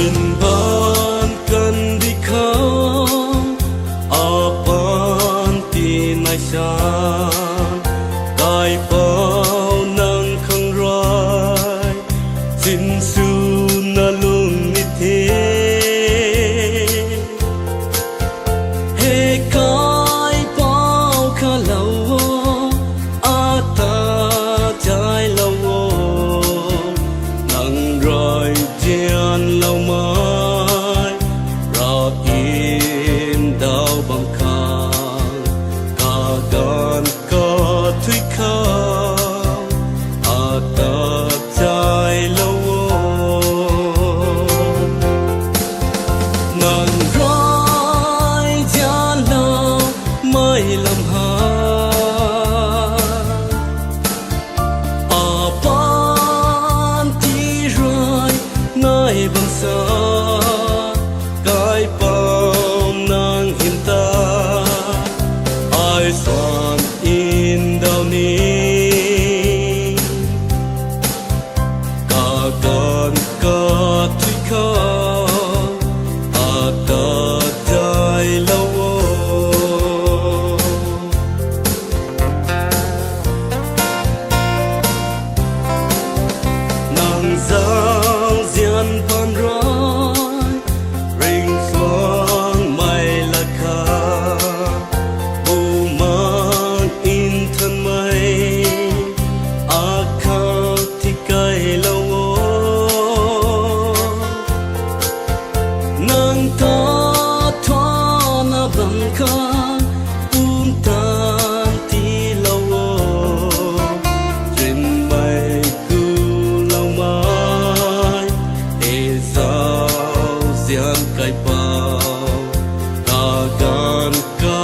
Inban kan di kham apan tin mai san kai pau nang khang rai sin su na lung ni the he kai pau kha lau ata chai lau nang rai jian lau mai ra in dao bang khang ka gan ka thui khang ata chai lau nang rai jian lau mai lam ha bang sa kai pom nang hin ta ai son in dao ni ka gan ka thui kha ata dai lau nang zang zian pan rai ring xoang mai la kha bu mang in thân mai a kha thi kai lau nang ta thoa na bang kha tan ti lau trên mai cu lau mai e sao zian kai pao ta gan ka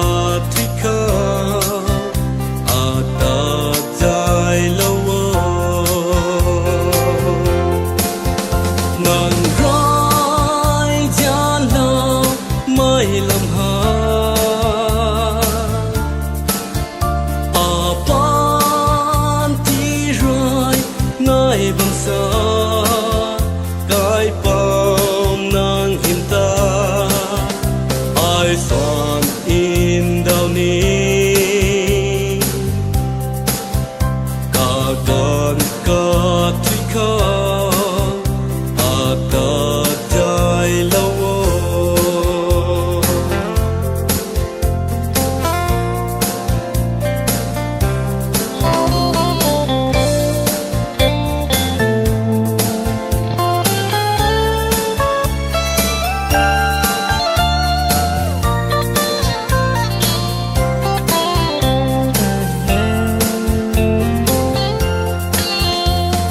thi kha ata chai lau nang rai jian lau mai lam ha apan ti rai ngai bang sa kai pom nang hin ta ai son in dao ni ka gan ka thui kha ata chai lau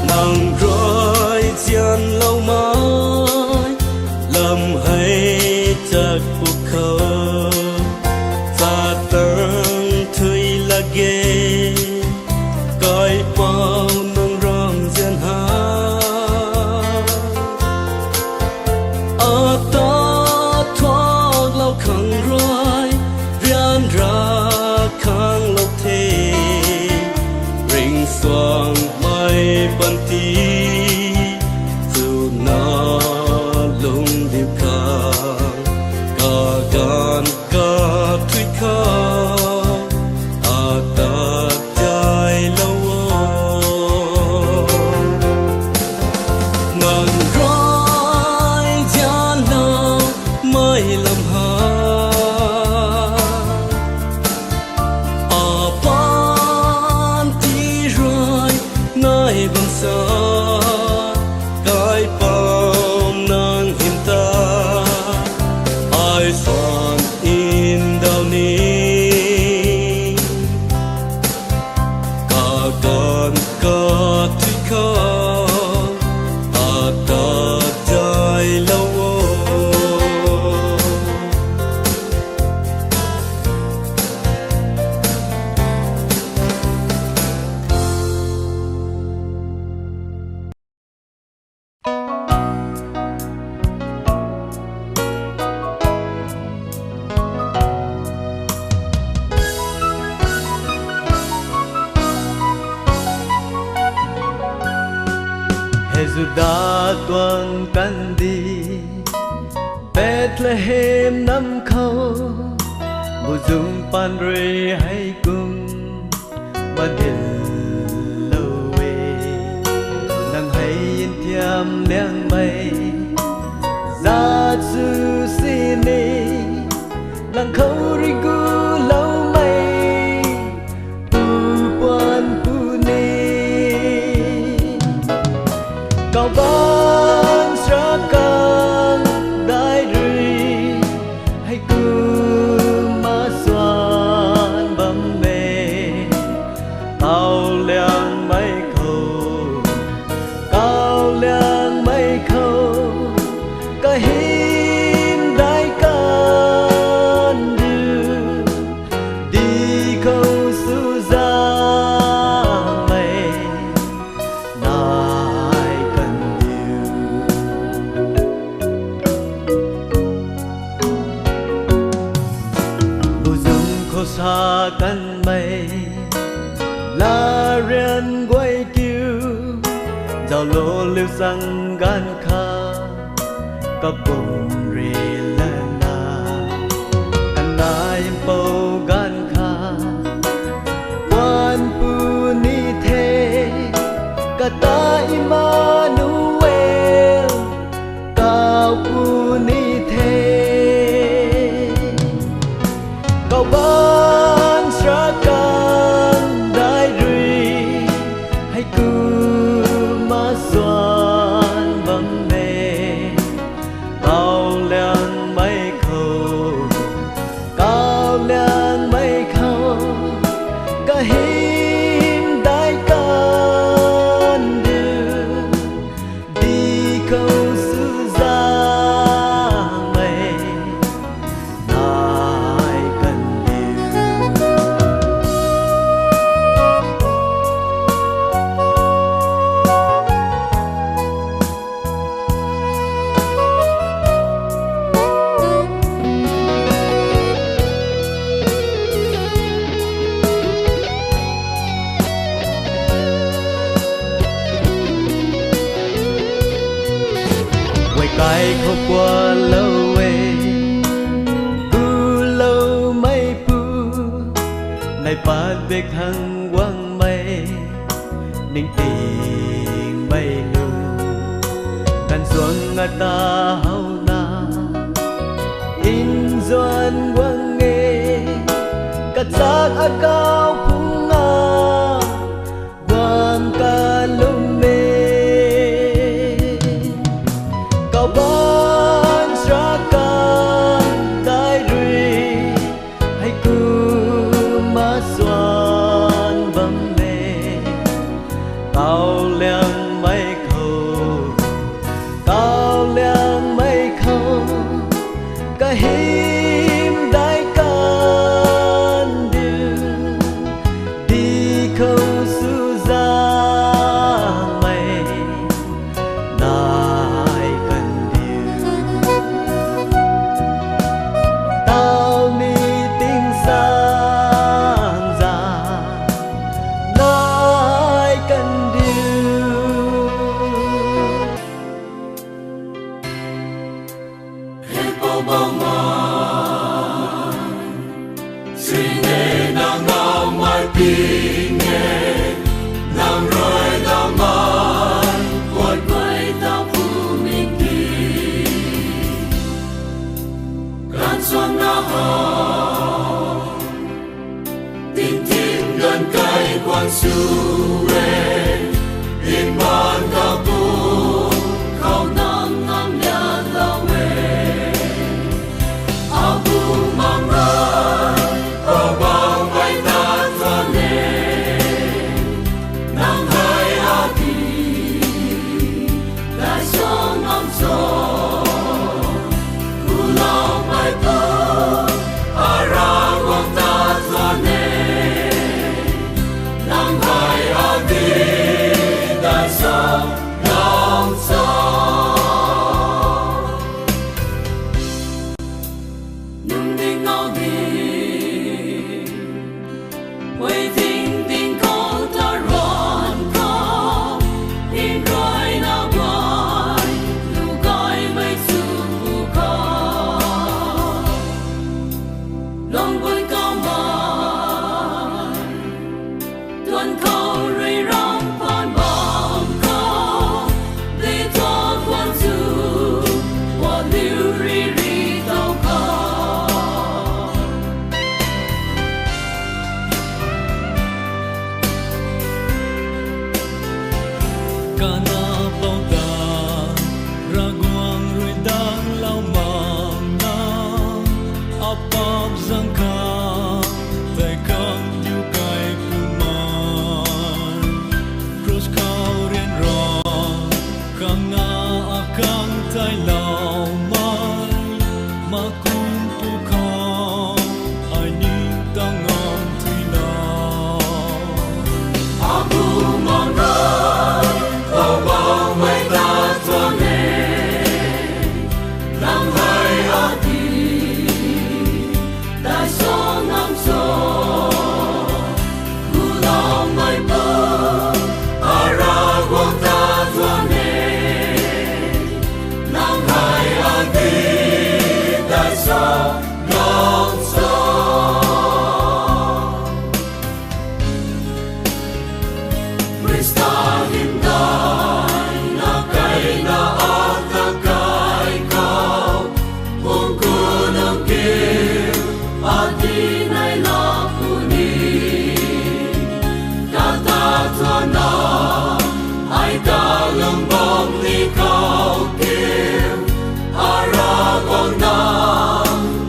nang rai jian lau mai lam hay chak pu kho sa tang thui la ge kai pao nang ram jian ha ata thoa lau khang rai rian ra khang lau the ring xoang mai ban ti zu na lung điệp khang ka gan ka thui kha ata chai lau nang rai jian lau mai lam ha apan ti rai ngai bang sa kai pom nang hin ta ai son in dao ni ka gan ka thui kha ata chai lau Hezuda tuan kandi Bethlehem năm khâu mùa dung pan rê hay cùng mà điện lâu về nàng hay yên thiam liang mây ra sư xin đi nàng khâu ri gu lâu mây tu quan pu ni cao ban sa cang đại rì hay cứ mà xoan bấm mê cao liang mây khâu cao liang mây khâu cái hiên đại can đưa đi khâu su ra mây nai cần điều khô xa căn mây la riêng quay kêu giàu lô liêu sang gan kha có bông rì lên na anh ai bầu gan kha quan pu ni thế cả ta Emmanuel cao pu ni thế cao ban sa can đại rì hay cứ mà xoan bấm mê cao liang mây khâu cao liang mây khâu cả hiên đại can đưa đi khâu sư ra mây nai cần điều quay cái không qua lâu về pu lâu mây pu này phát việc hằng quang mây ninh tình mây nươngกันxuống ngã ta hau na in doan quang nghe cắt giác a cao phung nga quang ca lum mê cao ban sa can đại rì hay cứ mà xoan bấm mê cao liang mây khâu cao liang mây khâu cả hiên đại can đưa ni cao kiều Aragon na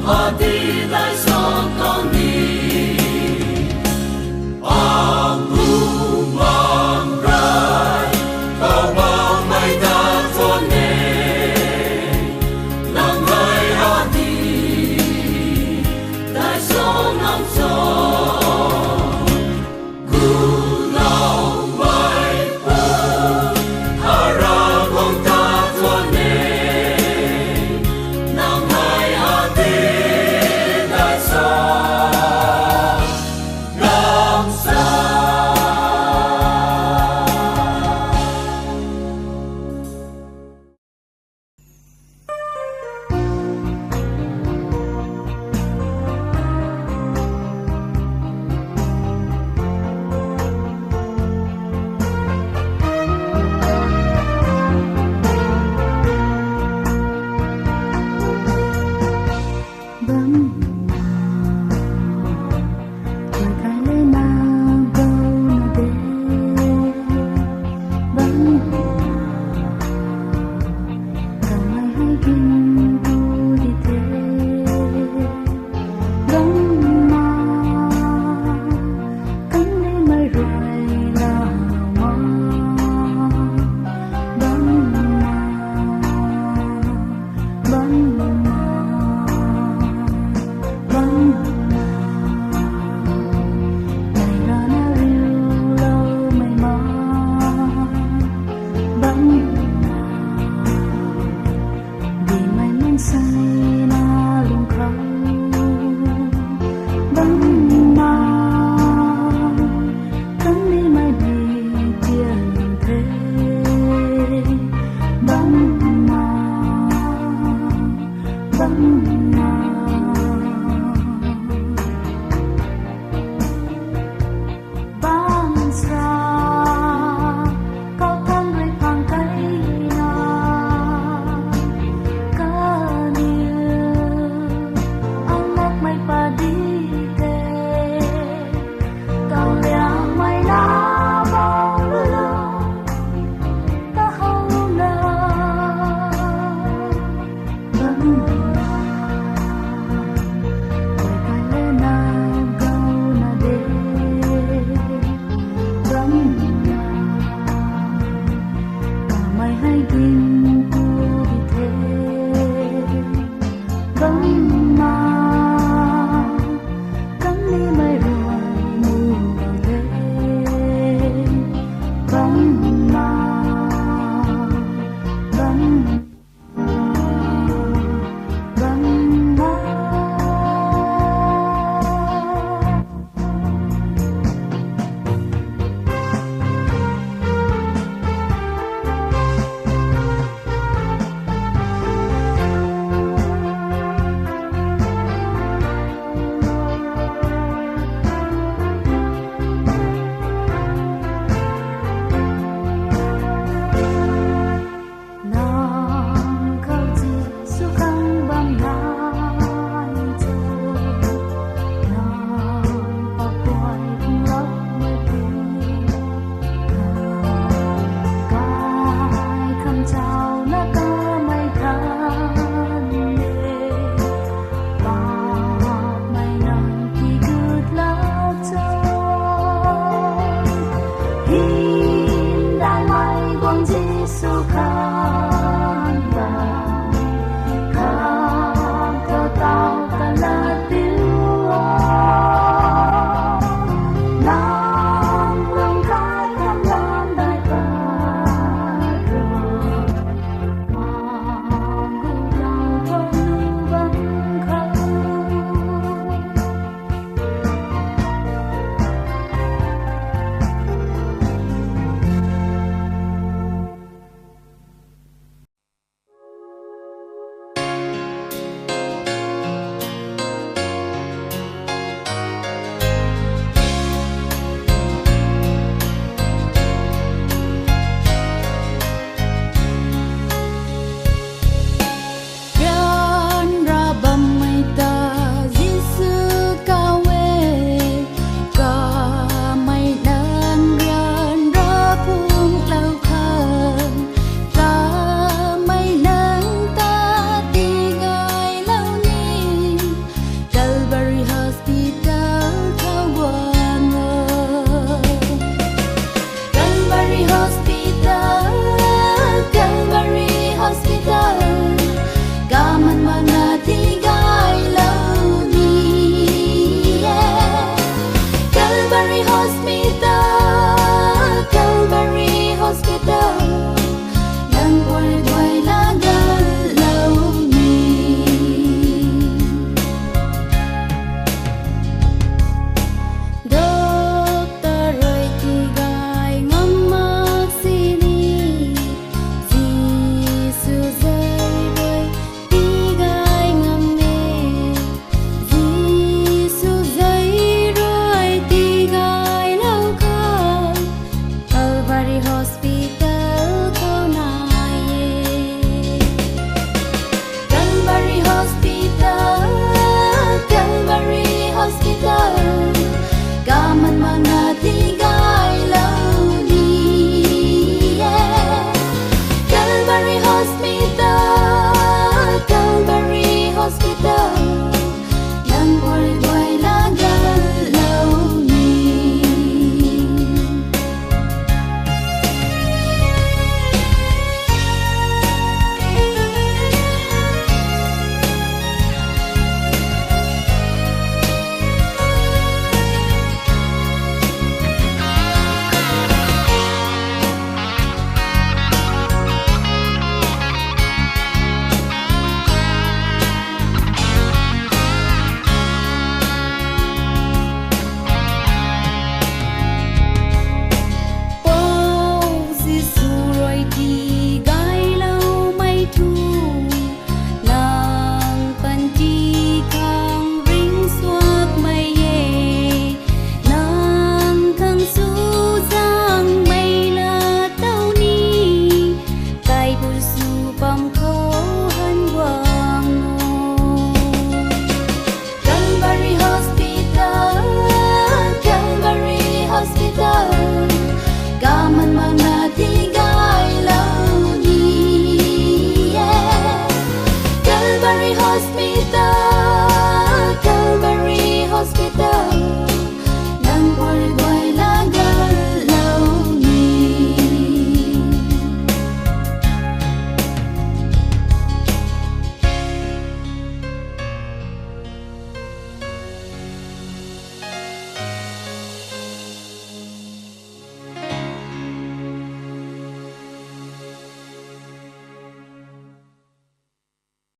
Adi dai son con ni Ang umang rai Bao bao mai ta thôn nè Nang hai adi Dai son nam son Gu lao mai po Aragon ta thôn nè Nang hai adi Dai son nam son mày hay tin